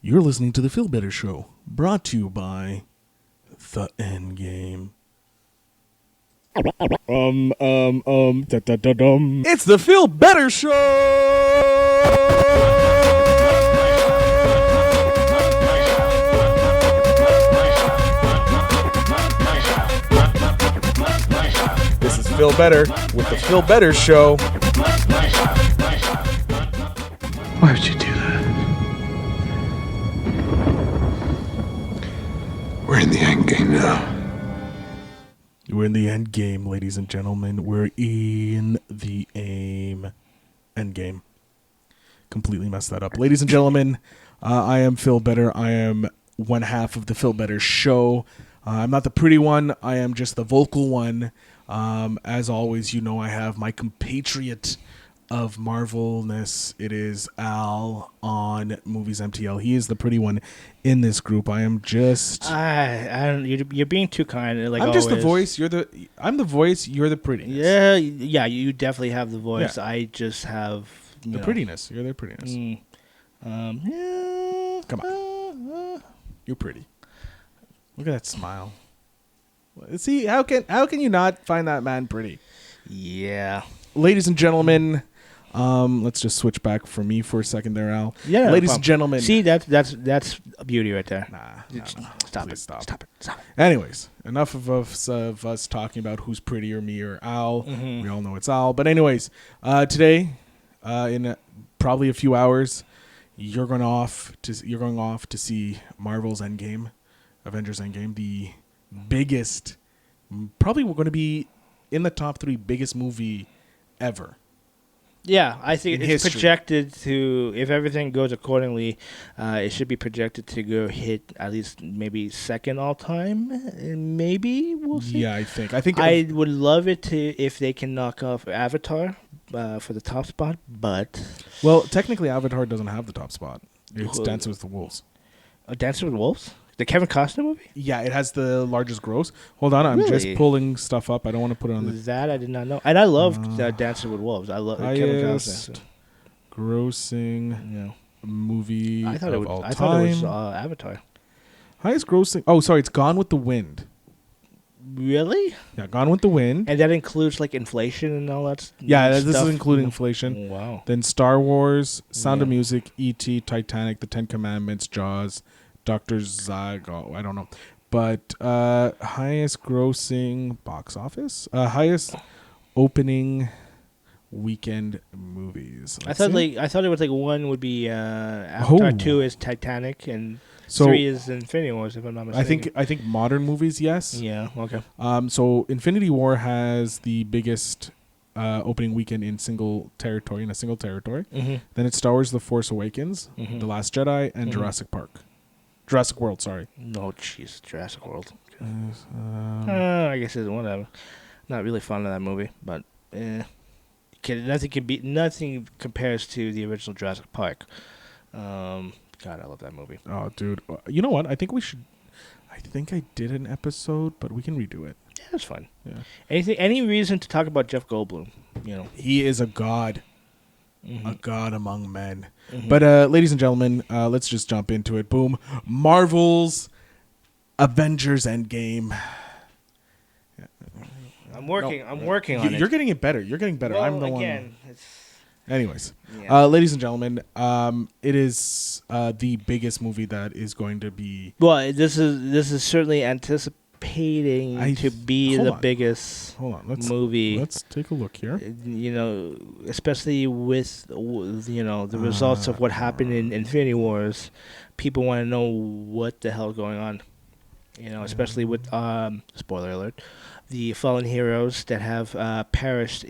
You're listening to The Feel Better Show, brought to you by The Endgame. It's The Feel Better Show! This is Feel Better with The Feel Better Show. Why would you do that? We're in the end game now. We're in the end game, ladies and gentlemen. We're in the end game. Completely messed that up. Ladies and gentlemen, I am Phil Better. I am one half of the Phil Better Show. I'm not the pretty one. I am just the vocal one. As always, you know I have my compatriot of Marvelness. It is Al on Movies MTL. He is the pretty one in this group. I am just. I don't. You're being too kind. Like I'm always. just the voice. I'm the voice. You're the prettiness. Yeah. You definitely have the voice. Yeah. I just have The prettiness. You're the prettiness. Yeah. Come on. You're pretty. Look at that smile. See, how can you not find that man pretty? Yeah. Ladies and gentlemen, let's just switch back for me for a second there, Al. Yeah. Ladies and gentlemen. See, that's a beauty right there. Nah. Stop Please it. Stop it. Anyways, enough of us talking about who's prettier, me or Al. Mm-hmm. We all know it's Al. But anyways, today, in probably a few hours, you're going off to see Marvel's Endgame, Avengers Endgame, the biggest, probably we're going to be in the top 3 biggest movie ever. Yeah, I think In it's history. projected to, if everything goes accordingly, it should be projected to go hit at least maybe second all time. Maybe we'll see. Yeah, I think I would love it to if they can knock off Avatar for the top spot, but well, technically Avatar doesn't have the top spot. It's Who- Dancing with the Wolves. Dancing with Wolves, the Kevin Costner movie. Yeah, it has the largest gross. Hold on, I'm just Really? pulling stuff up. I don't want to put it on the That I did not know, and I love Dancing with Wolves. I love Kevin highest Costner. grossing Yeah, movie I thought of it was. all I time. thought it was Avatar. Highest grossing. Oh, sorry, it's Gone with the Wind. Really? Yeah, Gone with the Wind. And that includes like inflation and all that. Yeah, this stuff? is including inflation. Wow. Then Star Wars, Sound of Yeah. Music, E.T., Titanic, The Ten Commandments, Jaws, Dr. Zag. Oh, I don't know. But highest grossing box office? Highest opening weekend movies. I Let's thought see. it was like one would be Avatar, Oh. 2 is Titanic, and So 3 is Infinity Wars. If I'm not mistaken. I think modern movies, yes. Yeah. Okay. So Infinity War has the biggest opening weekend in a single territory. Mm-hmm. Then it's Star Wars: The Force Awakens, Mhm. The Last Jedi, and Mhm. Jurassic World. Sorry. No, jeez, Jurassic World. Um, I guess it's whatever. Not really fond of that movie, but nothing compares to the original Jurassic Park. God, I love that movie. oh, dude. You know what? I think I did an episode, but we can redo it. Yeah, that's fun. Yeah. Any reason to talk about Jeff Goldblum? He is a god, Mhm. a god among men. Mhm. But ladies and gentlemen, let's just jump into it. Boom. Marvel's Avengers Endgame. I'm working on it. You're getting it better. You're getting better. Well, I'm the again, one. It's, Anyways, yeah. ladies and gentlemen, it is the biggest movie that is going to be. Well, this is certainly anticipating to be hold the on. biggest Hold on. movie. Let's take a look here. Especially with the results of what happened in Infinity Wars, people want to know what the hell's going on. Especially with spoiler alert, the fallen heroes that have perished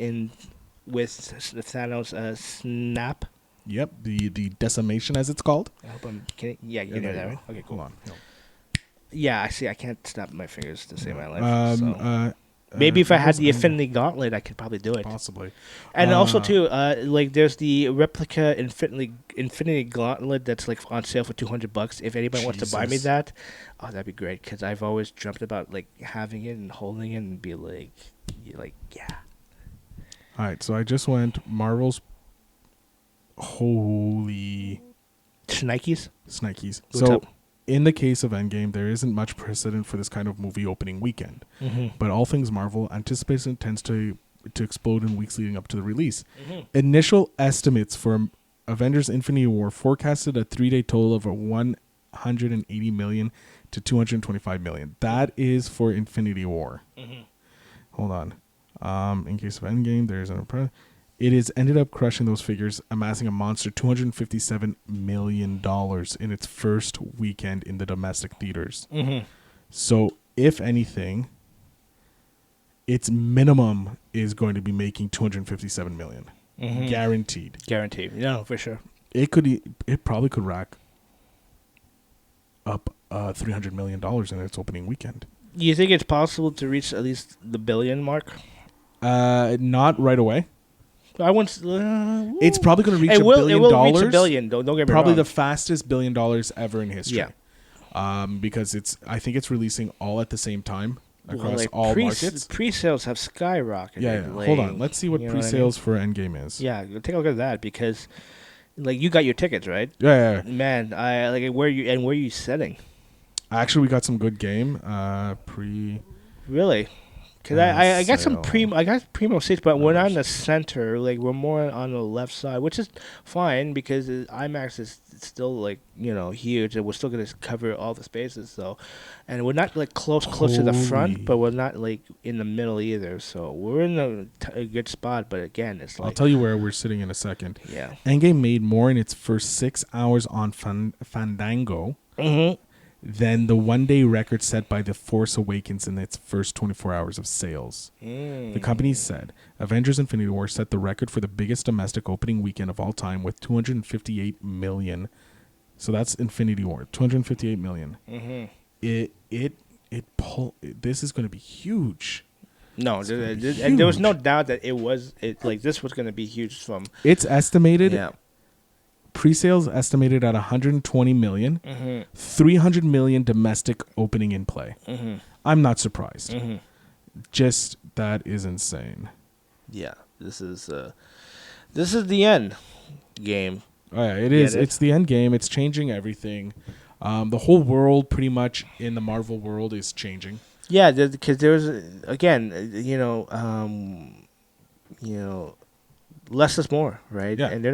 with Thanos' snap. Yep, the decimation as it's called. I hope I'm kidding. Yeah, you Yeah, know there that, you right? go. Okay, cool. Hold on. Yeah, I see. I can't snap my fingers to save my life. So. Uh, Maybe if I had the Avengers Infinity Gauntlet, I could probably do it. possibly. And also too, there's the replica Infinity Gauntlet that's like on sale for $200. If anybody wants to buy me Jesus. that, oh, that'd be great. Because I've always dreamt about like having it and holding it and be like, yeah. All right, so I just went Marvel's. Holy Nikes. Snikes. What's So, up? in the case of Endgame, there isn't much precedent for this kind of movie opening weekend. But all things Marvel, anticipation tends to explode in weeks leading up to the release. Initial estimates for Avengers: Infinity War forecasted a 3-day total of 180 million to 225 million. That is for Infinity War. Hold on. In case of Endgame, there's it has ended up crushing those figures, amassing a monster $257 million in its first weekend in the domestic theaters. So, if anything, its minimum is going to be making 257 million, guaranteed. Guaranteed. No, for sure. It probably could rack up $300 million in its opening weekend. Do you think it's possible to reach at least the billion mark? Not right away. I once. It's probably going to reach It $1 will billion. reach a billion. Don't get me Probably wrong. the fastest $1 billion ever in history. Yeah. Because I think it's releasing all at the same time across Like all markets. Pre-sales have skyrocketed. Yeah. Like, Hold on. Let's see what you know what I pre-sales for Endgame is. Yeah, take a look at that because, like, you got your tickets, right? Yeah. Man, I like where are you setting? Actually, we got some good game. Really? Because I got some sale. I got primo seats, but we're not in the center. Like we're more on the left side, which is fine because IMAX is still like huge, and we're still gonna cover all the spaces. So, and we're not like close to the Holy. front, but we're not like in the middle either. So we're in a good spot. But again, it's like I'll tell you where we're sitting in a second. yeah. Endgame made more in its first 6 hours on Fandango than the one-day record set by The Force Awakens in its first 24 hours of sales. The company said Avengers: Infinity War set the record for the biggest domestic opening weekend of all time with 258 million. So that's Infinity War, 258 million. This is going to be huge. No, It's gonna be and there was no huge. doubt that this was going to be huge from It's estimated yeah. pre-sales estimated at 120 million, 300 million domestic opening in play. I'm not surprised. Just that is insane. Yeah, this is the end game. Oh, yeah, it is. Get it? It's the end game. It's changing everything. The whole world, pretty much in the Marvel world, is changing. Yeah, because there's again, less is more, right? Yeah. And they're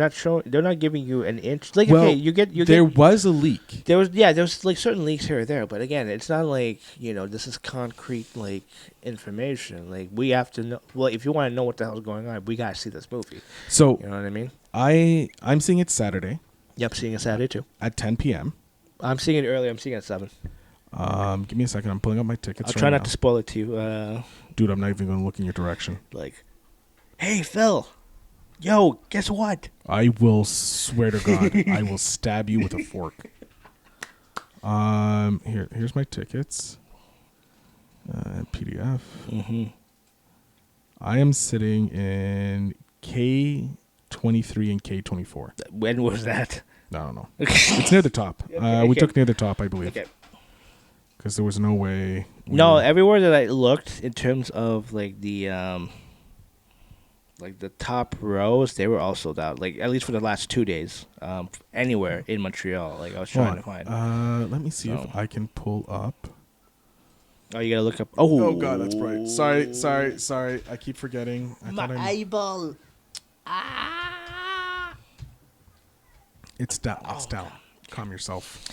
not giving you an inch. Like Well, okay, you there was a leak. there was like certain leaks here or there, but again, it's not like this is concrete like information. Like we have to know. Well, if you want to know what the hell's going on, we gotta see this movie. So You know what I mean? I'm seeing it Saturday Yep, seeing it Saturday too. at 10 p.m. I'm seeing it early. I'm seeing it at 7. Give me a second. I'm pulling up my tickets. I'll right try now. not to spoil it to you. Dude, I'm not even going to look in your direction. Like, hey Phil, yo, guess what? I will swear to God, I will stab you with a fork. Here's my tickets. PDF. I am sitting in K23 and K24. When was that? I don't know. It's near the top. Okay, We okay. took near the top, I believe, Okay. because there was no way. No, everywhere that I looked in terms of like the top rows, they were all sold out. Like at least for the last 2 days, anywhere in Montreal. Like I was trying to find. Let me see So. if I can pull up. Oh, you gotta look up. Oh, God, that's bright. Sorry. I keep forgetting. eyeball. It's down. It's down. Calm yourself.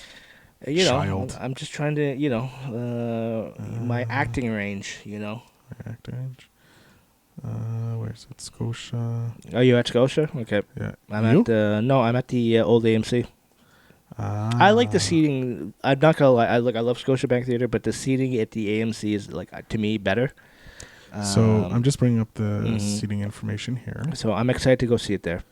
Child. I'm just trying to, my acting range. Act range. Where's it? Scotia. Oh, you at Scotia? Okay. Yeah. I'm You? at the old AMC. I like the seating. I'm not gonna lie. I love Scotiabank Theater, but the seating at the AMC is to me better. So I'm just bringing up the seating information here. So I'm excited to go see it there.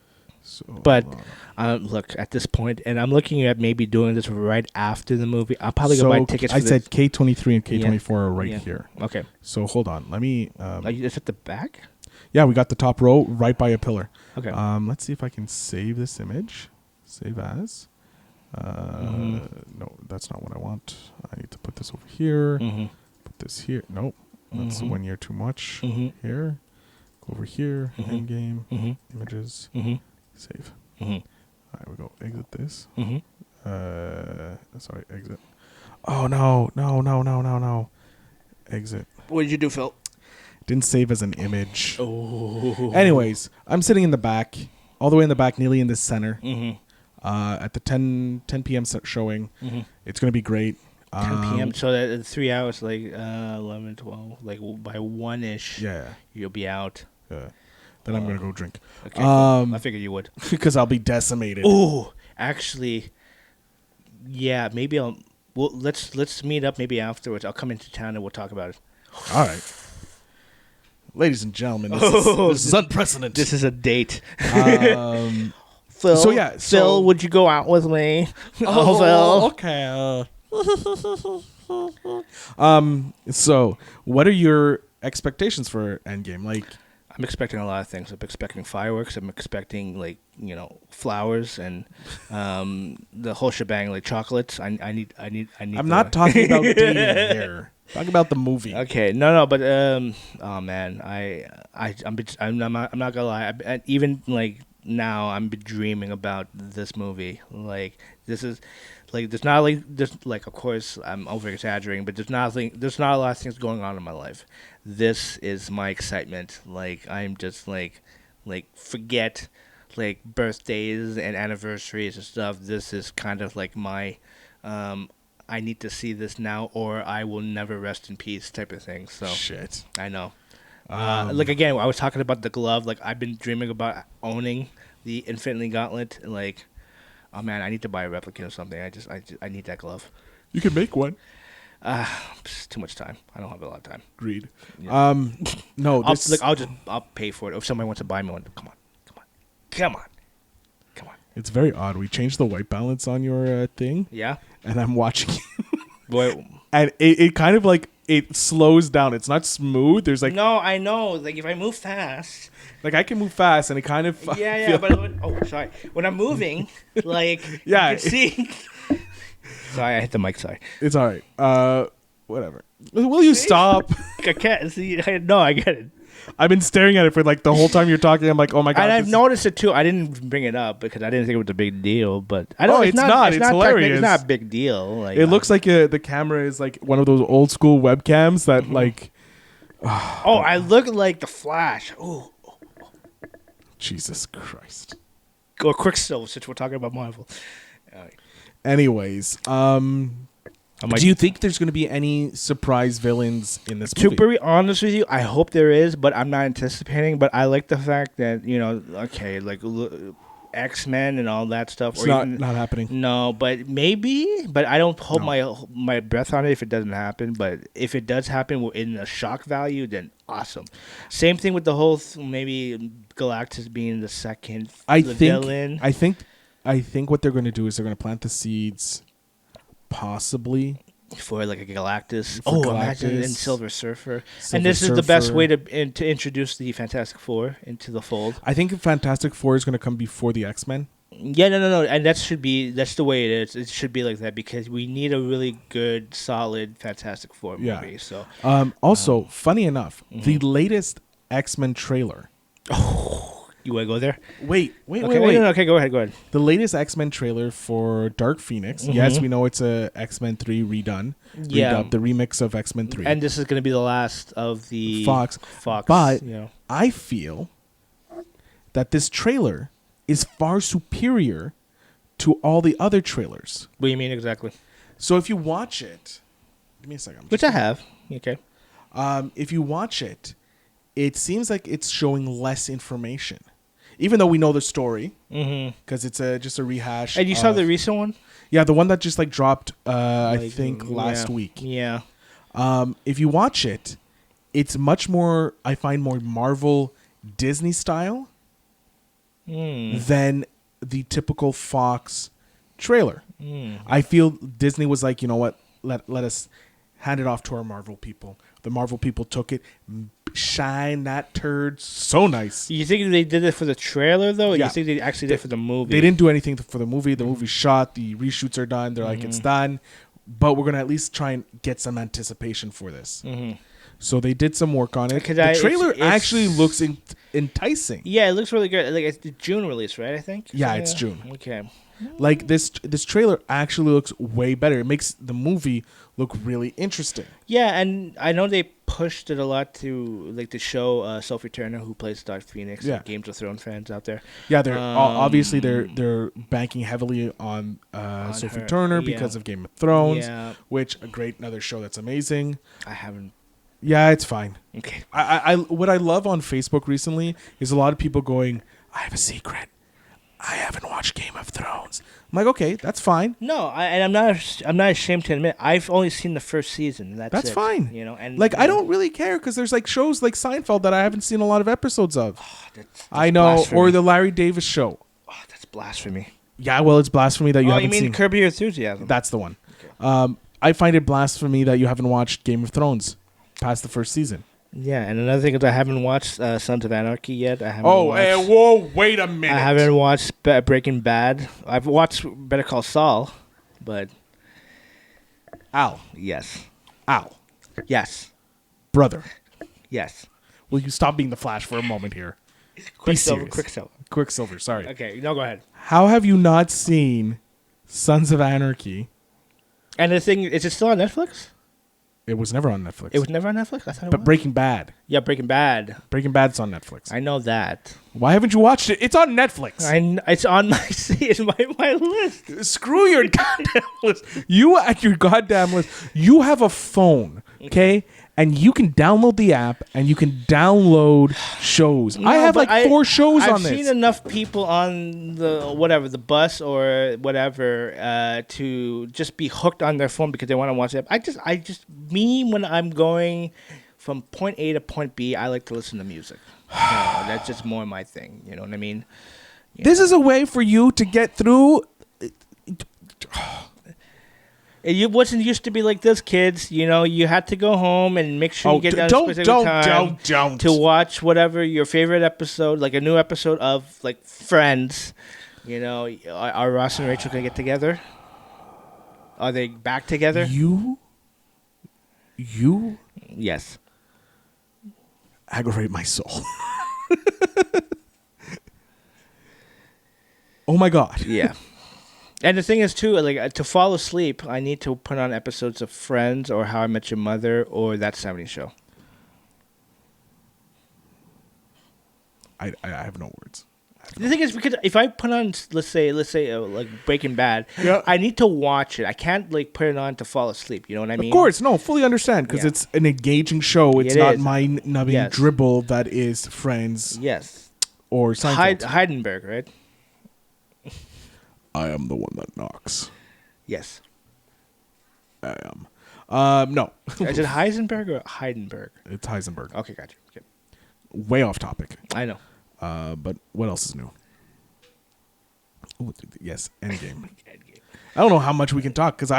So, But hold on. look at this point, and I'm looking at maybe doing this right after the movie. I'll probably go buy tickets. I for said this. K23 and K24 are right Yeah. here. Okay. So hold on. Let me. Is it the back? Yeah, we got the top row right by a pillar. Okay. Let's see if I can save this image. Save as. No, that's not what I want. I need to put this over here. Put this here. Nope. That's 1 year too much. Here. Go over here. Endgame. Images. Save. All right, we go. Exit this. Sorry, exit. Oh no. Exit. What did you do, Phil? Didn't save as an image. Oh. Anyways, I'm sitting in the back, all the way in the back, nearly in the center. Mm-hmm. At the 10 p.m. showing. Mm-hmm. It's going to be great. 10 p.m. So that 3 hours, like 11, 12, like by 1-ish, Yeah. you'll be out. Yeah. Then I'm going to go drink. Okay, cool. I figured you would. Because I'll be decimated. Oh, actually, yeah, maybe I'll. Well, let's meet up maybe afterwards. I'll come into town and we'll talk about it. All right. Ladies and gentlemen, this is unprecedented. This is a date. Phil, Phil, would you go out with me? Phil. Okay. So what are your expectations for Endgame? Like, I'm expecting a lot of things. I'm expecting fireworks. I'm expecting flowers and the whole shebang, like chocolates. I need. I'm not talking about dating here. Talking about the movie. Okay, no, but oh man, I'm not gonna lie. Even like now, I'm dreaming about this movie. Like this is. Like there's not of course I'm over exaggerating, but there's not a lot of things going on in my life. This is my excitement. Like I'm just like forget like birthdays and anniversaries and stuff. This is kind of like my I need to see this now or I will never rest in peace type of thing. So shit. I know. Like again, I was talking about the glove. Like I've been dreaming about owning the Infinity Gauntlet. Like. Oh man, I need to buy a replica or something. I need that glove. You can make one. It's too much time. I don't have a lot of time. Agreed. Yeah. No, I'll pay for it. If somebody wants to buy me one, come on. It's very odd. We changed the white balance on your thing. Yeah. And I'm watching it. Boy. And it kind of like it slows down. It's not smooth. There's like no, I know. Like if I move fast. Like I can move fast, and it kind of yeah. But sorry. When I'm moving, like yeah, you can see. Sorry, I hit the mic. Sorry. It's all right. Whatever. Will you stop? I can't see. No, I get it. I've been staring at it for like the whole time you're talking. I'm like, oh my god. And I've noticed it too. I didn't bring it up because I didn't think it was a big deal. But I don't. It's not. It's hilarious. It's not a big deal. Like it looks like the camera is like one of those old school webcams that like. Oh, I look like the Flash. Oh. Jesus Christ. Or Quicksilver, since we're talking about Marvel. Anyways, do you think there's going to be any surprise villains in this movie? To be honest with you, I hope there is, but I'm not anticipating. But I like the fact that, okay, like X-Men and all that stuff. It's not happening. No, but maybe. But I don't hold my breath on it if it doesn't happen. But if it does happen, we're in a shock value, then awesome. Same thing with the whole maybe Galactus being the second villain. I think what they're going to do is they're going to plant the seeds, possibly for like a Galactus. Galactus, imagine in Silver Surfer. And this is the best way to introduce the Fantastic Four into the fold. I think Fantastic Four is going to come before the X-Men. Yeah, no, and that's the way it is. It should be like that because we need a really good, solid Fantastic Four movie. Yeah. So, also, funny enough, the latest X-Men trailer. Oh, you want to go there? Wait. No, okay, go ahead. The latest X-Men trailer for Dark Phoenix. Mm-hmm. Yes, we know it's a X-Men 3 redone. Yeah, the remix of X-Men 3. And this is going to be the last of the Fox. But I feel that this trailer is far superior to all the other trailers. What do you mean exactly? So if you watch it, give me a second. Which I have. Okay. If you watch it, it seems like it's showing less information, even though we know the story, because it's just a rehash. And you saw the recent one? Yeah, the one that just like dropped, I think last week. Yeah. If you watch it, it's much more. I find more Marvel Disney style. Than the typical Fox trailer. I feel Disney was like, you know what, let us hand it off to our Marvel people. The Marvel people took it, shine that turd so nice. You think they did it for the trailer, though? Or you think they actually did it for the movie? They didn't do anything for the movie. The movie's shot. The reshoots are done. They're like, it's done. But we're going to at least try and get some anticipation for this. So they did some work on it. The trailer actually looks enticing. Yeah, it looks really good. Like it's the June release, right? I think. Yeah, it's June. Okay. Like this trailer actually looks way better. It makes the movie look really interesting. Yeah, and I know they pushed it a lot to like to show Sophie Turner, who plays Dark Phoenix. Yeah. Games of Thrones fans out there. Yeah, they're obviously they're banking heavily on Sophie her, Turner yeah. because of Game of Thrones, Yeah, which another show that's amazing. I haven't. Yeah, it's fine. Okay. I what I love on Facebook recently is a lot of people going, I have a secret. I haven't watched Game of Thrones. I'm like, okay, that's fine. No, I'm not ashamed to admit I've only seen the first season. And that's it, fine. You know, and Like, I don't really care because there's like shows like Seinfeld that I haven't seen a lot of episodes of. That's I know, blasphemy. or the Larry Davis show. Oh, that's blasphemy. Yeah, well, it's blasphemy that you haven't you mean seen. Curb Your Enthusiasm? That's the one. Okay. I find it blasphemy that you haven't watched Game of Thrones past the first season. Yeah, and another thing is I haven't watched Sons of Anarchy yet. I haven't. Whoa, wait a minute. I haven't watched Breaking Bad. I've watched Better Call Saul, but Al. yes, Yes. Brother. yes. Will you stop being the Flash for a moment here? Quicksilver. Quicksilver, sorry. Okay, no, go ahead. How have you not seen Sons of Anarchy? And the thing is, it still on Netflix? It was never on Netflix. It was never on Netflix. I thought it But was. Breaking Bad. Yeah, Breaking Bad. Breaking Bad's on Netflix. I know that. Why haven't you watched it? It's on Netflix. It's on my list. Screw your goddamn list. You at your goddamn list. You have a phone, okay? And you can download the app and you can download shows. I have like 4 shows on this. I've seen enough people on the bus or whatever to just be hooked on their phone because they want to watch it. When I'm going from point A to point B, I like to listen to music. That's just more my thing. You know what I mean? This is a way for you to get through. It wasn't used to be like this, kids. You know, you had to go home and make sure you get down a specific time to watch whatever your favorite episode, like a new episode of like Friends. You know, are Ross and Rachel gonna get together? Are they back together? You Yes. aggravate my soul. Oh my God. Yeah. And the thing is, too, like to fall asleep, I need to put on episodes of Friends or How I Met Your Mother or That 70s Show. I have no words. The thing is, because if I put on, let's say, like Breaking Bad, Yeah. I need to watch it. I can't like put it on to fall asleep. You know what I mean? Of course, no, fully understand because Yeah. it's an engaging show. It's It not is. mind-numbing Yes. dribble that is Friends Yes. or Seinfeld. Heidenberg, right? I am the one that knocks. Yes. I am. No. Is it Heisenberg or Heidenberg? It's Heisenberg. Okay, gotcha. Okay. Way off topic. I know. But what else is new? Ooh, yes, Endgame. I don't know how much we can talk because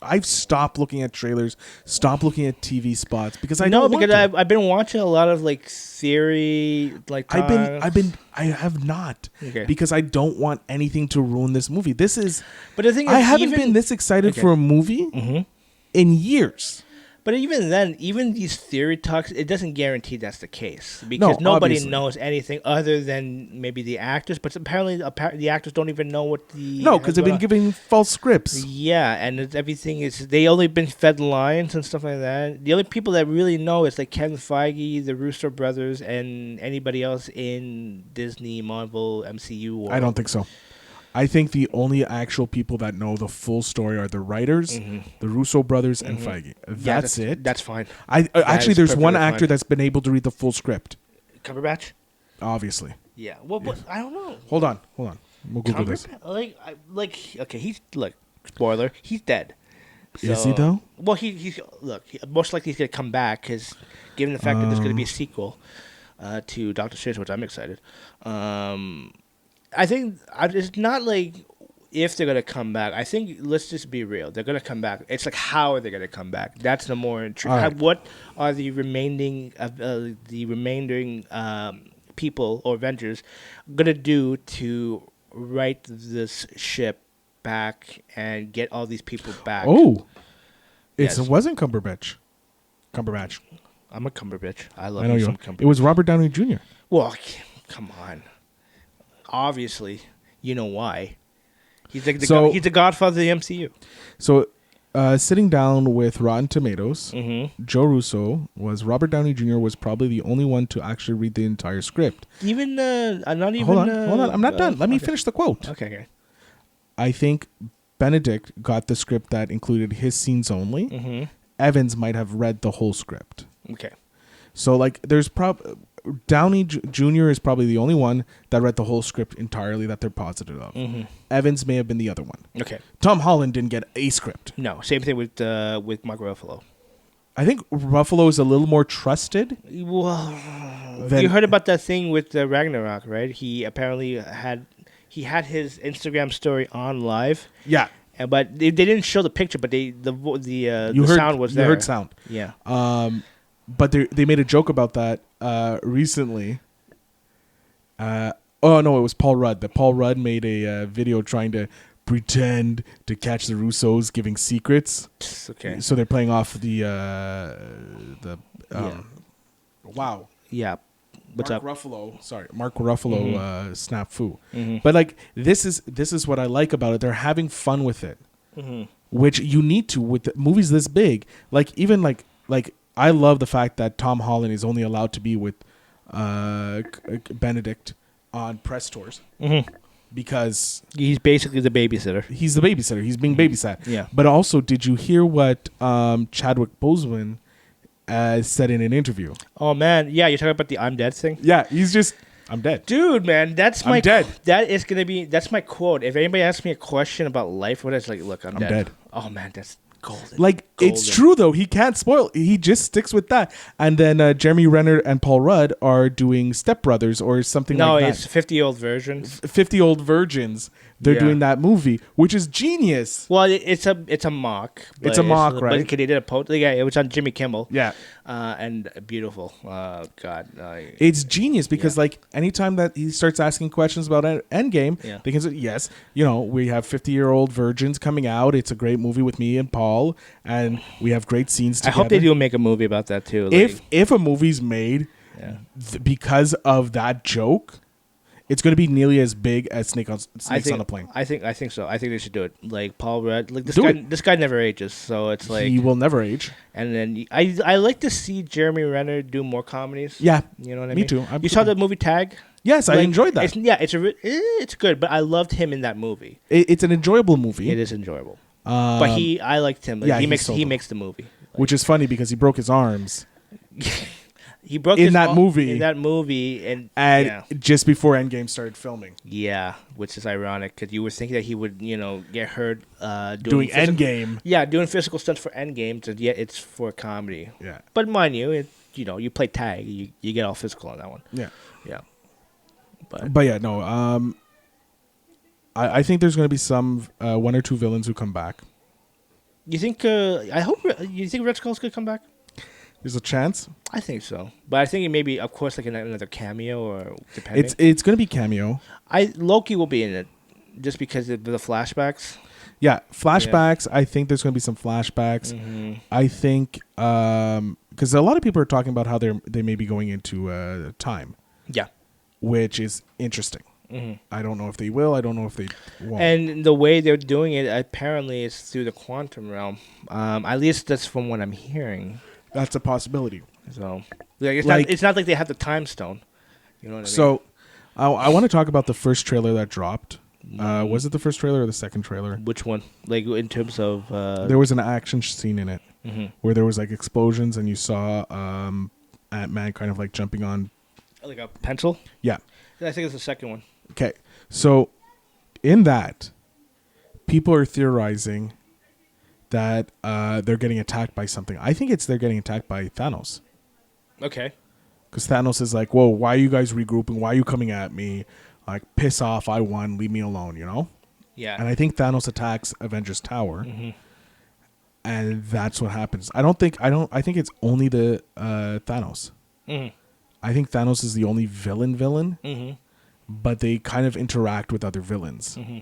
I've stopped looking at trailers, stopped looking at TV spots because I don't want because to. I've been watching a lot of like theory, like I have not Okay. because I don't want anything to ruin this movie. This is. But the thing is, I haven't been this excited Okay. for a movie Mhm. in years. But even then, even these theory talks, it doesn't guarantee that's the case because nobody obviously. knows anything other than maybe the actors. But apparently, the actors don't even know what the No, because they've been giving false scripts. Yeah, and everything is they only been fed lines and stuff like that. The only people that really know is like Kevin Feige, the Russo brothers, and anybody else in Disney, Marvel, MCU. World. I don't think so. I think the only actual people that know the full story are the writers, the Russo brothers, and Feige. That's it. That's fine. Actually, is there's one perfectly actor fine. that's been able to read the full script. Cumberbatch. Obviously. Yeah. Well, but I don't know. Hold on. We'll Google this. Okay. He's spoiler. He's dead. Is he though? Well, most likely he's gonna come back because, given the fact that there's gonna be a sequel to Doctor Strange, which I'm excited. I think it's not like if they're gonna come back. I think let's just be real. They're gonna come back. It's like how are they gonna come back? That's the more intriguing. All right. What are the remaining people or Avengers gonna do to right this ship back and get all these people back? Oh, Yes. it wasn't Cumberbatch. I'm a Cumberbatch. I love I know me you. some It Cumberbatch. was Robert Downey Jr. Well, come on. Obviously, you know why. He's like So- he's the godfather of the MCU. So, sitting down with Rotten Tomatoes, Mm-hmm. Joe Russo was Robert Downey Jr. was probably the only one to actually read the entire script. Even not even. Hold on. I'm not done. Let me okay. finish the quote. Okay. I think Benedict got the script that included his scenes only. Mm-hmm. Evans might have read the whole script. Okay. So like there's Downey Jr. is probably the only one that read the whole script entirely that they're positive of. Mm-hmm. Evans may have been the other one. Okay. Tom Holland didn't get a script. No, same thing with Mark Ruffalo. I think Ruffalo is a little more trusted. Well, Then- you heard about that thing with Ragnarok, right? He apparently had his Instagram story on live, Yeah. but they didn't show the picture, but the You heard sound was there. You heard sound. Yeah. But they made a joke about that recently. Oh no, it was Paul Rudd. That Paul Rudd made a video trying to pretend to catch the Russos giving secrets. Okay. So they're playing off the Yeah. wow. Yeah. What's Mark up? Ruffalo, Mark Ruffalo snap foo. Mm-hmm. But like this is what I like about it. They're having fun with it, Mm-hmm. which you need to with movies this big. Like even like I love the fact that Tom Holland is only allowed to be with Benedict on press tours Mm-hmm. because He's basically the babysitter. he's the babysitter. He's being babysat. Yeah. But also, did you hear what Chadwick Boseman said in an interview? Oh man, yeah, you're talking about the "I'm dead" thing. Yeah, he's just, I'm dead. Dude, man, that's I'm my dead. That's my quote. If anybody asks me a question about life, what it's like, look, I'm dead. Oh man, that's golden. Like, it's Golden. true, though. He can't spoil. He just sticks with that. And then Jeremy Renner and Paul Rudd are doing Step Brothers or something No, like that. it's 50-year-old versions. 50-Old Virgins. They're Yeah. doing that movie, which is genius. Well, it's a mock. It's a mock, right? But they did a post. Yeah, it was on Jimmy Kimmel. Yeah. And beautiful. God. It's genius because, Yeah. like, anytime that he starts asking questions about Endgame, Yeah. because, yes, we have 50-Year-Old Virgins coming out. It's a great movie with me and Paul, and we have great scenes I together. hope they do make a movie about that too. If a movie's made Yeah. because of that joke, it's going to be nearly as big as Snakes on a Plane. I think so. I think they should do it. Like Paul Rudd. Like Do this guy never ages. So it's like. He will never age. And then I like to see Jeremy Renner do more comedies. Yeah, You know what I me mean? too. You saw the movie Tag? Yes, I Like, enjoyed that. It's good, but I loved him in that movie. It's an enjoyable movie. It is enjoyable. But I liked him. Like, yeah, he he makes the movie. which is funny because he broke his arms He broke in his that arm movie. In that movie, and and just before Endgame started filming. yeah, which is ironic because you were thinking that he would, get hurt Doing physical- Endgame. Yeah, doing physical stunts for Endgame, and yet it's for comedy. Yeah. But mind you, you play tag, you get all physical on that one. Yeah. Yeah. But But yeah, no. I think there's going to be some one or two villains who come back. you think? You think Red Skull's gonna come back? There's a chance. I think so, but I think it may be, of course, like another cameo or depending. It's going to be cameo. Loki will be in it, just because of the flashbacks. Yeah, flashbacks. I think there's going to be some flashbacks. Mm-hmm. I think because a lot of people are talking about how they may be going into time, Yeah. which is interesting. Mm-hmm. I don't know if they will. I don't know if they won't. And the way they're doing it, apparently, is through the quantum realm. At least that's from what I'm hearing. That's a possibility. So, it's not like they have the time stone. You know what I mean? So, I want to talk about the first trailer that dropped. Was it the first trailer or the second trailer? Which one? Like in terms of There was an action scene in it mm-hmm. where there was like explosions and you saw Ant-Man kind of like jumping on. like a pencil. Yeah. I think it's the second one. Okay. So, in that, people are theorizing that they're getting attacked by something. I think they're getting attacked by Thanos. Okay. Because Thanos is like, whoa, why are you guys regrouping? Why are you coming at me? Like, piss off, I won, leave me alone, Yeah. And I think Thanos attacks Avengers Tower. Mm-hmm. And that's what happens. I think it's only the Thanos. Mm-hmm. I think Thanos is the only villain, Mm-hmm. but they kind of interact with other villains. Mm-hmm.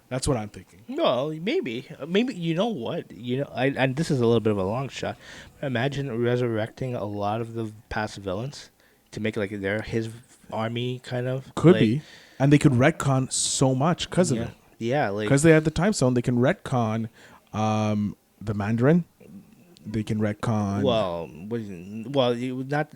That's what I'm thinking. Well, maybe you know what and this is a little bit of a long shot. Imagine resurrecting a lot of the past villains to make like his army kind of Could like, be. And they could retcon so much because of it. Yeah, like Because they have the time stone, they can retcon the Mandarin. They can retcon.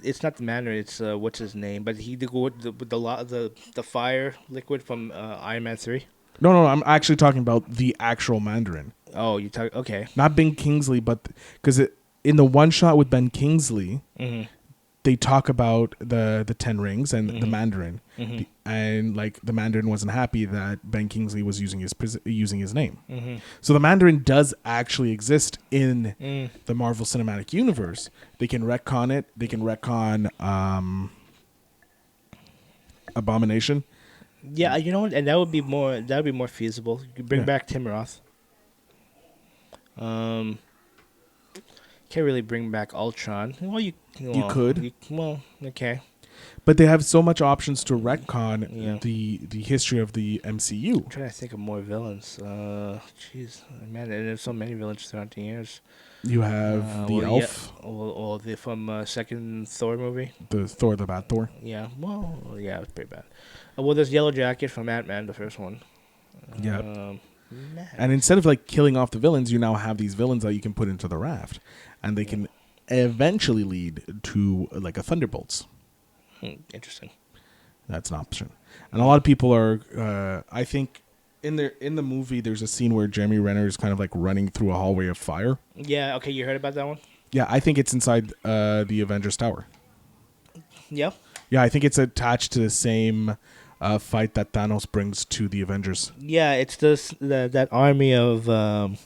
It's not the Mandarin. It's what's his name? But he did go with the fire liquid from Iron Man 3. No, I'm actually talking about the actual Mandarin. Oh, you talk okay. Not Ben Kingsley, but because in the one shot with Ben Kingsley, they talk about the 10 rings and the Mandarin, and like the Mandarin wasn't happy that Ben Kingsley was using his name. So the Mandarin does actually exist in the Marvel Cinematic Universe. They can retcon it. They can retcon Abomination. Yeah, you know what? And that would be more feasible. You could bring back Tim Roth. Can't really bring back Ultron. Well, you could. Okay. But they have so much options to retcon the history of the MCU. I'm trying to think of more villains. Jeez, man, and there's so many villains throughout the years. You have the elf. The from second Thor movie. The Thor, the bad Thor. Yeah, it was pretty bad. Well, there's Yellow Jacket from Ant-Man, the first one. Yeah. And instead of like killing off the villains, you now have these villains that you can put into the raft, and they can eventually lead to like a Thunderbolts. Interesting. That's an option, and a lot of people are. I think in the movie, there's a scene where Jeremy Renner is kind of like running through a hallway of fire. Yeah. Okay, you heard about that one? Yeah, I think it's inside the Avengers Tower. Yeah. Yeah, I think it's attached to the same fight that Thanos brings to the Avengers. Yeah, it's that army of oh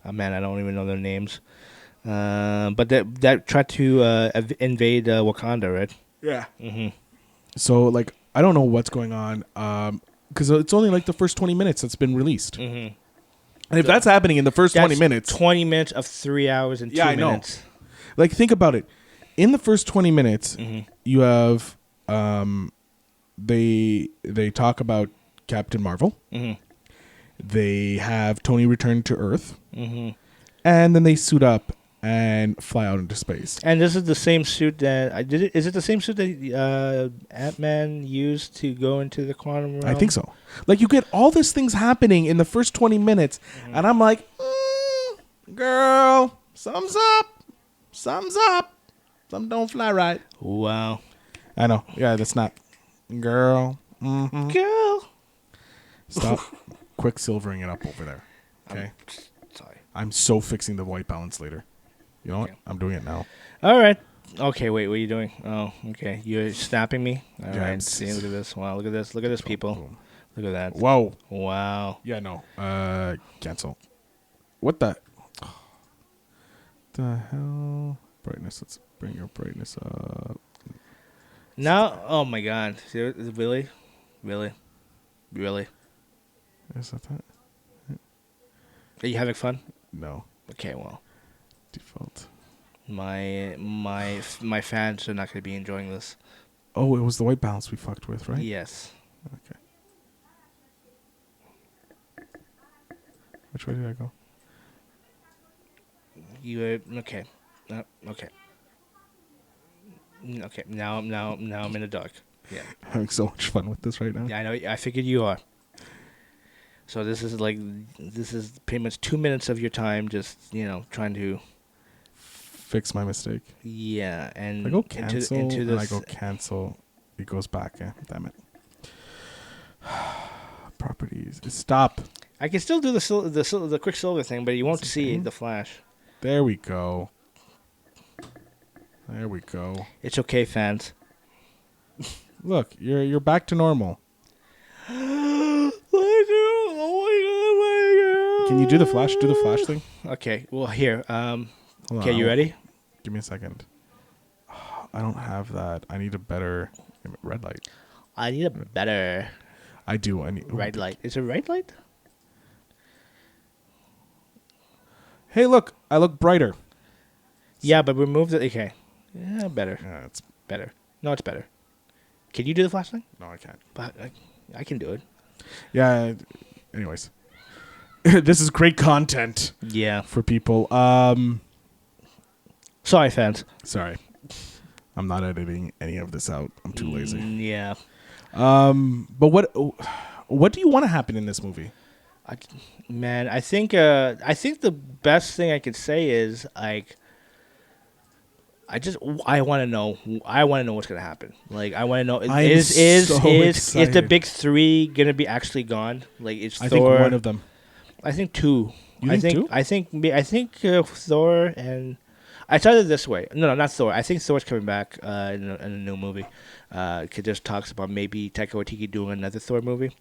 man, I don't even know their names. But that tried to invade Wakanda, right? Yeah. So like I don't know what's going on because it's only like the first 20 minutes that's been released. And if that's happening in the first 20 minutes, 20 minutes of 3 hours and 2 minutes. Like think about it. In the first 20 minutes, you have they talk about Captain Marvel. They have Tony return to Earth. And then they suit up and fly out into space. And this is the same suit that is it the same suit that Ant-Man used to go into the quantum realm? I think so. Like you get all these things happening in the first 20 minutes, and I'm like, girl, something's up. Something don't fly right. Wow. I know. Yeah, that's not. Girl. Girl. Stop quicksilvering it up over there. Okay? Sorry. I'm so fixing the white balance later. You know what? I'm doing it now. All right. Okay, wait, what are you doing? Oh, okay. You're snapping me? All Yeah, right. See, look at this. Wow, look at this. Look at this, people. Boom. Look at that. Whoa. Wow. Yeah, no. Cancel. What the? The hell? Brightness. Let's bring your brightness up. Now, oh my God. Really? Really? Really? Is that? Are you having fun? No. Okay, well. Default. My fans are not going to be enjoying this. Oh, it was the white balance we fucked with, right? Yes. Okay. Which way did I go? You okay? Okay. Okay. Now I'm in the dark. Yeah. Having so much fun with this right now. Yeah, I know. I figured you are. So this is pretty much 2 minutes of your time, just trying to Fix my mistake. Yeah, and I go cancel, into and this, I go cancel. It goes back. Yeah, damn it. Properties. Stop. I can still do the Quicksilver thing, but you won't see the Flash. There we go. There we go. It's okay, fans. Look, you're back to normal. Oh my God. Can you do the Flash? Do the Flash thing? Okay. Well, here. Hold Okay, on, you ready? Give me a second. I don't have that. I need a better red light. I need a better I do. I need red light. Is it red light? Hey, look! I look brighter. Yeah, but remove the. Okay. Yeah, better. Yeah, it's Better. No, it's better. Can you do the Flash thing? no, I can't. But I can do it. Yeah. Anyways, this is great content Yeah. for people. Sorry, fans. Sorry, I'm not editing any of this out. I'm too lazy. Yeah. But what do you want to happen in this movie? I, man, I think the best thing I could say is like I want to know what's gonna happen. Like I want to know I'm is so is the excited. big three gonna be actually gone? Like it's I Thor. think one of them. I think two. You think two? I think Thor and I started this way. No, not Thor. I think Thor's coming back in a new movie. Cause there's talks about maybe Taika Waititi doing another Thor movie.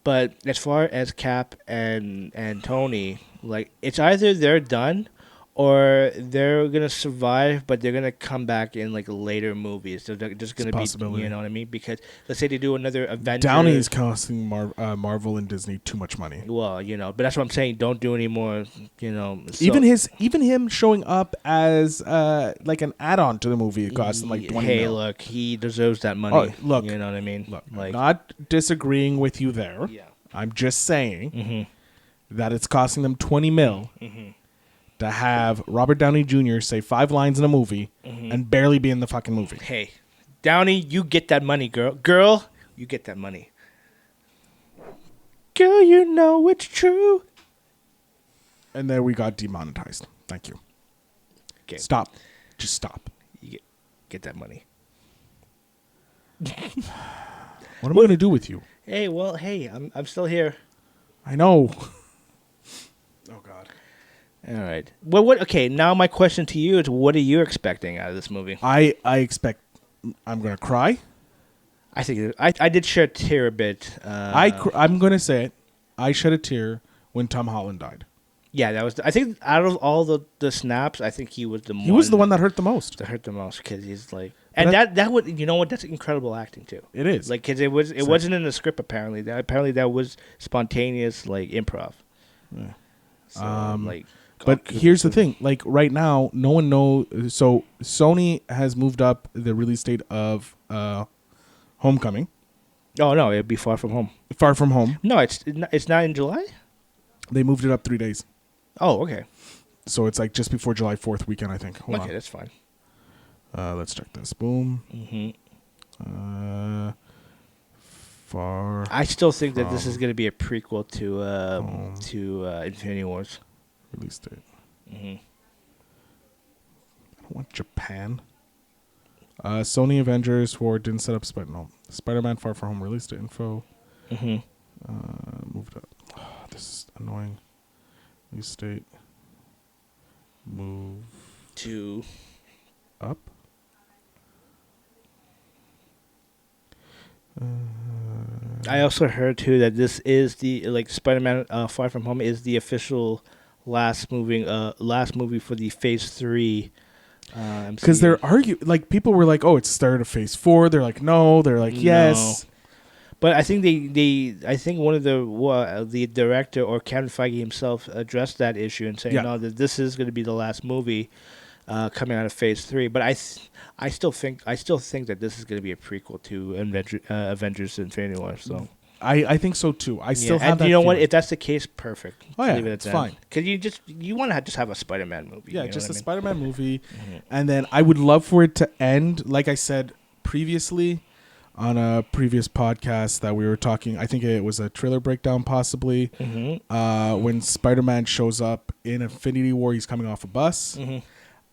But as far as Cap and Tony, like it's either they're done or they're gonna survive, but they're gonna come back in like later movies. So they're just gonna be, possibility. you know what I mean? Because let's say they do another Avengers. Downey is costing Marvel and Disney too much money. Well, but that's what I'm saying. Don't do any more. So, Even him showing up as like an add-on to the movie it cost him like 20 Hey, mil. look, he deserves that money. Oh, look, you know what I mean? Look, I'm like, not disagreeing with you there. yeah. I'm just saying Mm-hmm. that it's costing them 20 mil to have Robert Downey Jr. say 5 lines in a movie and barely be in the fucking movie. Hey, Downey, you get that money, girl. Girl, you get that money. Girl, you know it's true. And then we got demonetized. Thank you. Okay, Stop. Just stop. you get that money. What am I going to do with you? Hey, well, hey, I'm still here. I know. Oh, God. All right. Well, what? Okay, now my question to you is, what are you expecting out of this movie? I expect I'm going to cry. I think I did shed a tear a bit. I'm going to say it. I shed a tear when Tom Holland died. Yeah, that was. I think out of all the snaps, I think he was the He was the one that hurt the most. that hurt the most because he's like, But and that would that's incredible acting too. It is. Like because it wasn't in the script apparently. That was spontaneous like improv. Yeah. So, like, But here's the thing. Like right now, no one knows. So Sony has moved up the release date of Homecoming. Oh no, it'd be Far From Home. Far From Home. No, it's not in July. They moved it up 3 days. Oh, okay. So it's like just before July 4th weekend, I think. Hold Okay, on. that's fine. Let's check this. Boom. Far. I still think that this From is going to be a prequel to Infinity Wars. Release date. I don't want Japan. Sony Avengers 4 didn't set up Spider-Man Far From Home release date info. Moved up. Oh, this is annoying. Release date. Move To up. I also heard too that this is the Spider-Man Far From Home is the official last movie for the Phase 3. Because they're arguing, like people were like, "Oh, it's started of Phase 4." They're like, "No." They're like, "Yes." But I think I think one of the director or Kevin Feige himself addressed that issue and saying no, that this is going to be the last movie coming out of Phase 3. But I still think that this is going to be a prequel to Avengers: Infinity War. So I think so too. I still have and that. You know what? feeling. If that's the case, perfect. Oh yeah, Leave it at it's that. fine. Because you want to just have a Spider-Man movie. Yeah, you know just what a I mean? Spider-Man movie, and then I would love for it to end, like I said previously on a previous podcast that we were talking. I think it was a trailer breakdown, possibly. When Spider-Man shows up in Infinity War, he's coming off a bus.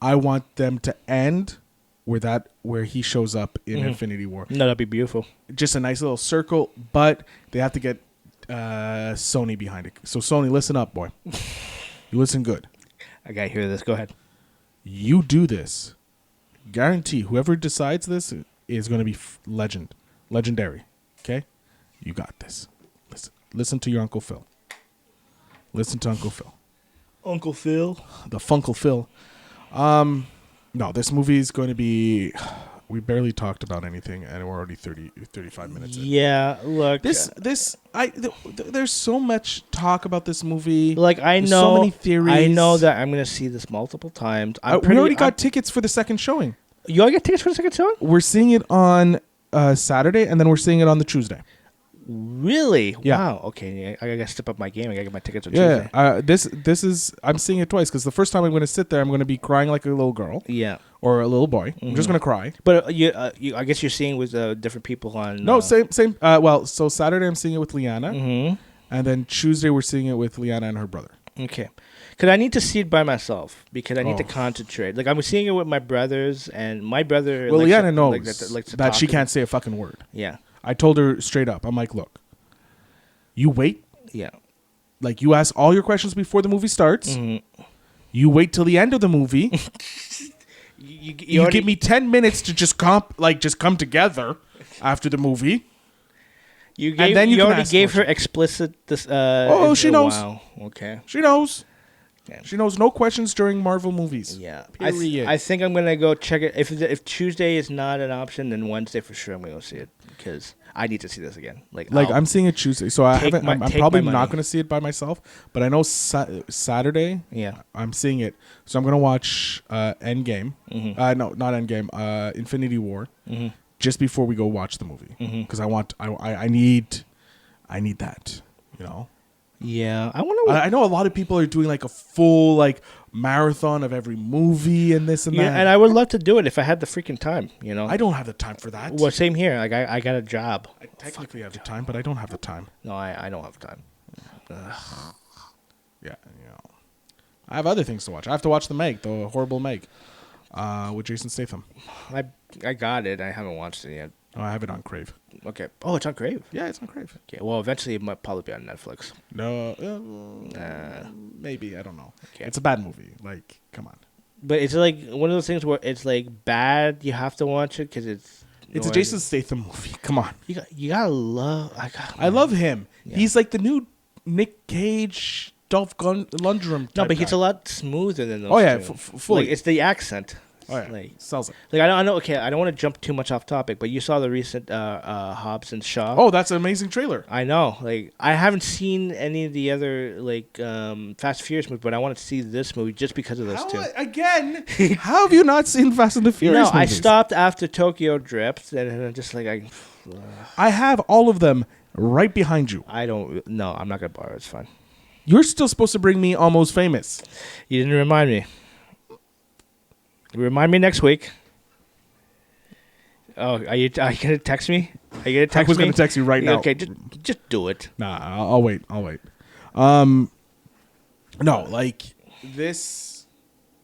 I want them to end where he shows up in Infinity War. No, that'd be beautiful. Just a nice little circle, but they have to get Sony behind it. So Sony, listen up, boy. You listen good. I gotta hear this. Go ahead. You do this. Guarantee whoever decides this is going to be legendary. Okay? You got this. Listen to your Uncle Phil. Listen to Uncle Phil. Uncle Phil. The Funkle Phil. No, this movie is going to be... We barely talked about anything, and we're already 35 minutes in. Yeah, look. There's so much talk about this movie. Like I There's know, so many theories. I know that I'm gonna see this multiple times. We already got tickets for the second showing. You already got tickets for the second showing? We're seeing it on Saturday, and then we're seeing it on the Tuesday. Really? Yeah. Wow. Okay. I gotta step up my game. I gotta get my tickets on Tuesday. Yeah. This is I'm seeing it twice because the first time I'm going to sit there, I'm going to be crying like a little girl. Yeah. Or a little boy. I'm just going to cry. But you, I guess you're seeing with different people on. No, same. Well, so Saturday I'm seeing it with Liana. And then Tuesday we're seeing it with Liana and her brother. Okay. Because I need to see it by myself because I need to Oh. concentrate. Like I'm seeing it with my brothers, and my brother. Well, likes Liana to- knows likes to that talk she and- can't say a fucking word. Yeah. I told her straight up. I'm like, look, you wait. Yeah. Like, you ask all your questions before the movie starts. Mm-hmm. You wait till the end of the movie. You already- give me 10 minutes to just come together after the movie. You and then you can already ask gave her questions. explicit. This. She knows. Wow. Okay. She knows. Okay. She knows no questions during Marvel movies. Yeah. Period. I think I'm gonna go check it. If Tuesday is not an option, then Wednesday for sure I'm gonna go see it because I need to see this again. Like I'm seeing it Tuesday, so I Take haven't. my- I'm take probably my not money. going to see it by myself. But I know Saturday. Yeah. I'm seeing it, so I'm going to watch Endgame. Mm-hmm. No, not Endgame. Infinity War. Mm-hmm. Just before we go watch the movie, because I need that. You know. Yeah. I wonder. I know a lot of people are doing like a full like marathon of every movie and this and Yeah, that. and I would love to do it if I had the freaking time. You know. I don't have the time for that. Well, same here. Like I got a job. I technically have the time, but I don't have the time. No, I don't have time. Yeah, you know. I have other things to watch. I have to watch the horrible Meg, with Jason Statham. I got it. I haven't watched it yet. Oh, I have it on Crave. Okay. Oh, it's on Crave. Yeah, it's on Crave. Okay. Well, eventually it might probably be on Netflix. No, maybe, I don't know. Okay. It's a bad movie. Like, come on. But it's like one of those things where it's like bad. You have to watch it because it's. It's a Jason Statham movie. Come on. You gotta love. I love him. Yeah. He's like the new Nick Cage, Dolph Lundgren. No, type but he's guy. a lot smoother than those. Oh yeah, two. fully. Like, it's the accent. Oh yeah, Like, sells it. like I know. Okay, I don't want to jump too much off topic, but you saw the recent Hobbs and Shaw. Oh, that's an amazing trailer. I know. Like I haven't seen any of the other like Fast and Furious movies, but I want to see this movie just because of those two. Again, how have you not seen Fast and the Furious No, I movies? stopped after Tokyo Drift, and I'm just like I have all of them right behind you. I don't. No, I'm not gonna borrow. It's fine. You're still supposed to bring me Almost Famous. You didn't remind me. Remind me next week. Oh, are you gonna text me? Are you gonna text me? I was going to text you right now. Okay, just do it. Nah, I'll wait. No, like this.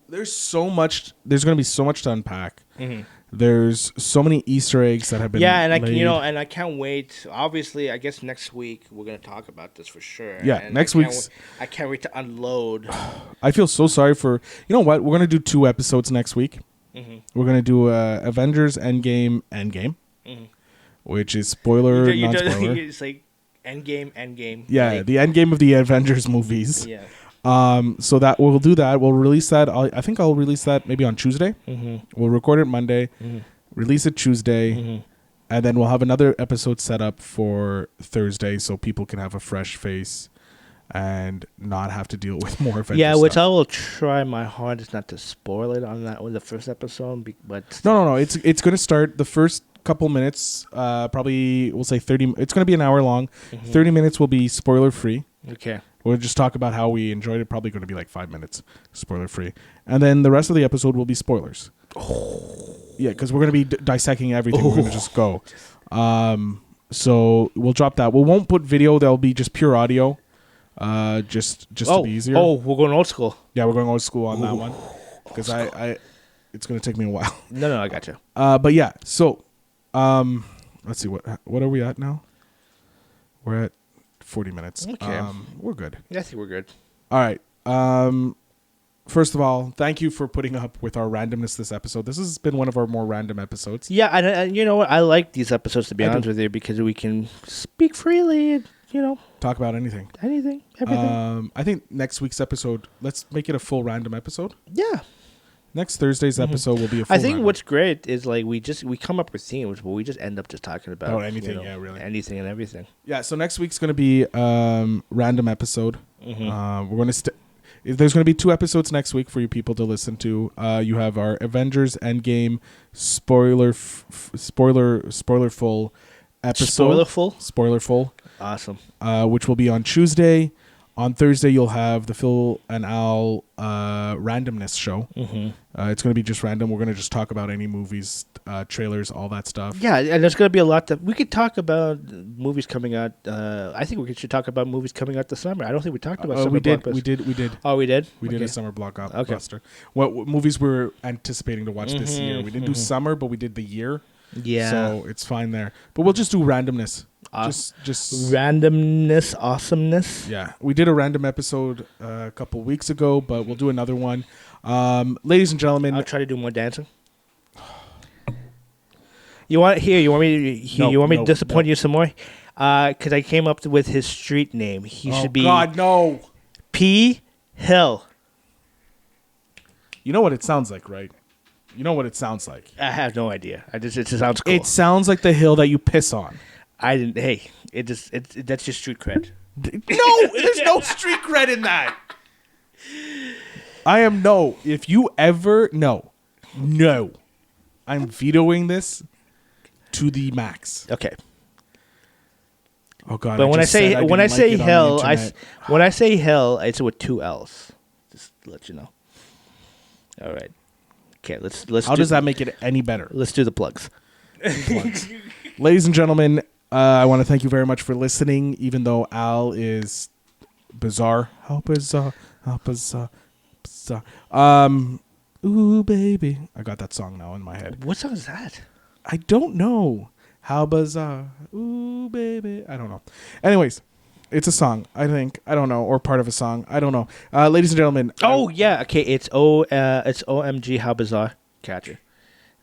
There's so much. There's going to be so much to unpack. Mm-hmm. There's so many Easter eggs that have been. Yeah, and laid. and I can't wait. Obviously, I guess next week we're gonna talk about this for sure. Yeah, and next I can't week's- I can't wait to unload. I feel so sorry for. You know what? We're going to do 2 episodes next week. Mm-hmm. We're going to do Avengers Endgame, Mm-hmm. which is spoiler, non-spoiler. It's like Endgame. Yeah, Like, the Endgame of the Avengers movies. yeah. So that we'll do that. We'll release that. I think I'll release that maybe on Tuesday. Mm-hmm. We'll record it Monday, release it Tuesday, Mm-hmm. and then we'll have another episode set up for Thursday so people can have a fresh face and not have to deal with more Avengers Yeah, which stuff. I will try my hardest not to spoil it on that with the first episode, but No. It's going to start the first couple minutes. Probably we'll say 30. It's going to be an hour long. 30 minutes will be spoiler free. Okay. We'll just talk about how we enjoyed it. Probably going to be like 5 minutes, spoiler free, and then the rest of the episode will be spoilers. Yeah, because we're going to be dissecting everything. We're going to just go. So we'll drop that. We won't put video. That'll be just pure audio. Just to be easier. Oh, we're going old school. Yeah, we're going old school on that one because I it's going to take me a while. No, I got you. But yeah, so let's see what are we at now? We're at 40 minutes. Okay. We're good. I think we're good. All right. First of all, thank you for putting up with our randomness this episode. This has been one of our more random episodes. Yeah, and you know what? I like these episodes, to be I do. honest with you, because we can speak freely and, Talk about anything. anything, everything. I think next week's episode, let's make it a full random episode. Yeah. Next Thursday's episode will be a full I think random. what's great is like we come up with themes, but we just end up just talking about Oh, anything, yeah, really. anything and everything. Yeah, so next week's going to be random episode. We're going to there's going to be 2 episodes next week for you people to listen to. You have our Avengers Endgame spoiler full episode. Spoilerful? Spoiler full. Awesome. Which will be on Tuesday. On Thursday, you'll have the Phil and Al randomness show. Mm-hmm. It's going to be just random. We're going to just talk about any movies, trailers, all that stuff. Yeah, and there's going to be a lot that we could talk about movies coming out. I think we should talk about movies coming out this summer. I don't think we talked about summer we did. blockbusters. We did. Oh, we did? We did Okay. a summer blockbuster. What movies we're anticipating to watch this year? We didn't do summer, but we did the year. Yeah. So it's fine there. But we'll just do randomness. Just randomness, awesomeness. yeah. We did a random episode a couple weeks ago, but we'll do another one. Ladies and gentlemen, I'll try to do more dancing. You want me to disappoint you some more? Because I came up with his street name. He should be God, no. P. Hill. You know what it sounds like, right? You know what it sounds like. I have no idea. It just sounds cool. It sounds like the hill that you piss on. I didn't. Hey, that's just street cred. No, there's no street cred in that. If you ever no, I'm vetoing this to the max. Okay. Oh God! But when I say hell, when I say hell, it's with 2 L's. Just to let you know. All right. Okay. Let's. How does that make it any better? Let's do the plugs. Ladies and gentlemen, I want to thank you very much for listening. Even though Al is bizarre, how bizarre. Ooh baby, I got that song now in my head. What song is that? I don't know. How bizarre. Ooh, baby. I don't know. Anyways, it's a song, I think. I don't know. Or part of a song. I don't know. Ladies and gentlemen. Oh, yeah. Okay. It's OMG, how bizarre. Catcher.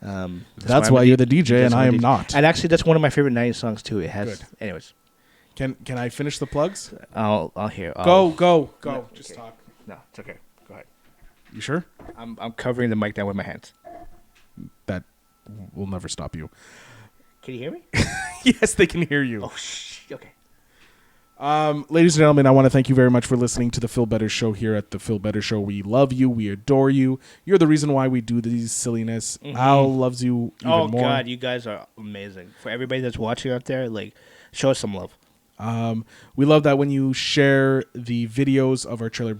That's why you're the DJ and I am not. And actually, that's one of my favorite 90s songs, too. It has. Good. Anyways. Can I finish the plugs? I'll hear. Go. No, Just okay. talk. No, it's okay. Go ahead. You sure? I'm covering the mic down with my hands. That will never stop you. Can you hear me? Yes, they can hear you. Oh, okay. Ladies and gentlemen, I want to thank you very much for listening to the Phil Better Show here at the Phil Better Show. We love you. We adore you. You're the reason why we do these silliness. Mm-hmm. Al loves you even more. Oh, God. You guys are amazing. For everybody that's watching out there, show us some love. We love that when you share the videos of our trailer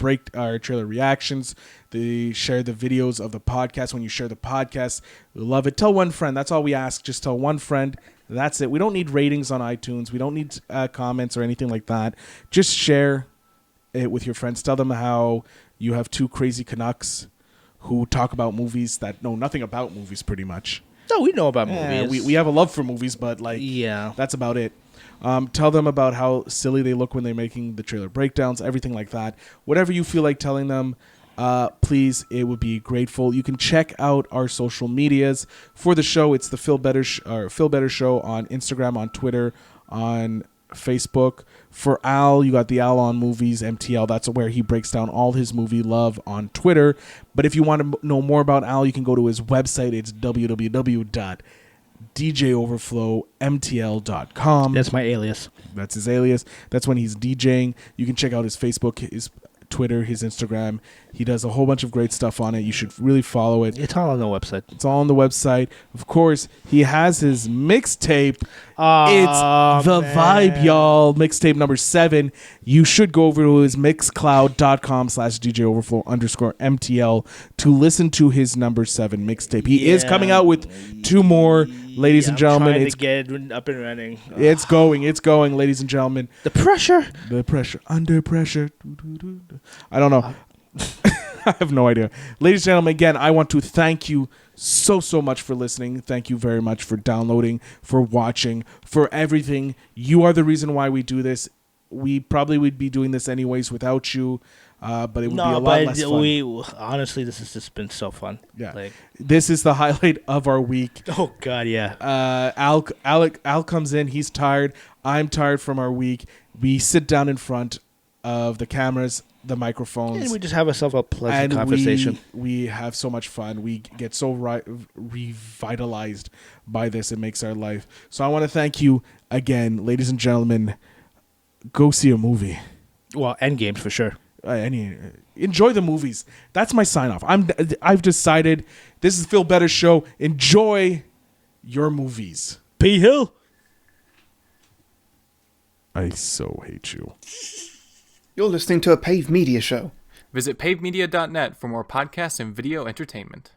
reactions, share the videos of the podcast. When you share the podcast, we love it. Tell one friend. That's all we ask. Just tell one friend. That's it. We don't need ratings on iTunes. We don't need comments or anything like that. Just share it with your friends. Tell them how you have 2 crazy Canucks who talk about movies that know nothing about movies pretty much. No, we know about movies. We have a love for movies, but that's about it. Tell them about how silly they look when they're making the trailer breakdowns, everything like that. Whatever you feel like telling them, please, it would be grateful. You can check out our social medias for the show. It's the Phil Better Show on Instagram, on Twitter, on Facebook. For Al, you got the Al on Movies, MTL. That's where he breaks down all his movie love on Twitter. But if you want to know more about Al, you can go to his website. It's www.djoverflowmtl.com. That's my alias. That's his alias. That's when he's DJing. You can check out his Facebook, his Twitter, his Instagram. He does a whole bunch of great stuff on it. You should really follow it. It's all on the website. It's all on the website. Of course, he has his mixtape. It's The Vibe, y'all. Mixtape number 7. You should go over to his mixcloud.com/DJOverflow_MTL to listen to his number 7 mixtape. He is coming out with 2 more, ladies and gentlemen. It's get it up and running. It's going, ladies and gentlemen. The pressure. Under pressure. I don't know. I have no idea. Ladies and gentlemen, again, I want to thank you so much for listening. Thank you very much for downloading, for watching, for everything. You are the reason why we do this. We probably would be doing this anyways without you, but it would be a lot less fun. Honestly, this has just been so fun. Yeah. This is the highlight of our week. Oh, God, yeah. Al comes in. He's tired. I'm tired from our week. We sit down in front of the cameras, the microphones, and we just have ourselves a pleasant conversation. We have so much fun. We get so revitalized by this. It makes our life. So I want to thank you again, ladies and gentlemen. Go see a movie. Well, Endgame for sure. Enjoy the movies. That's my sign off. I've decided this is Phil Better Show. Enjoy your movies. P. Hill. I so hate you. You're listening to a Pave Media show. Visit pavemedia.net for more podcasts and video entertainment.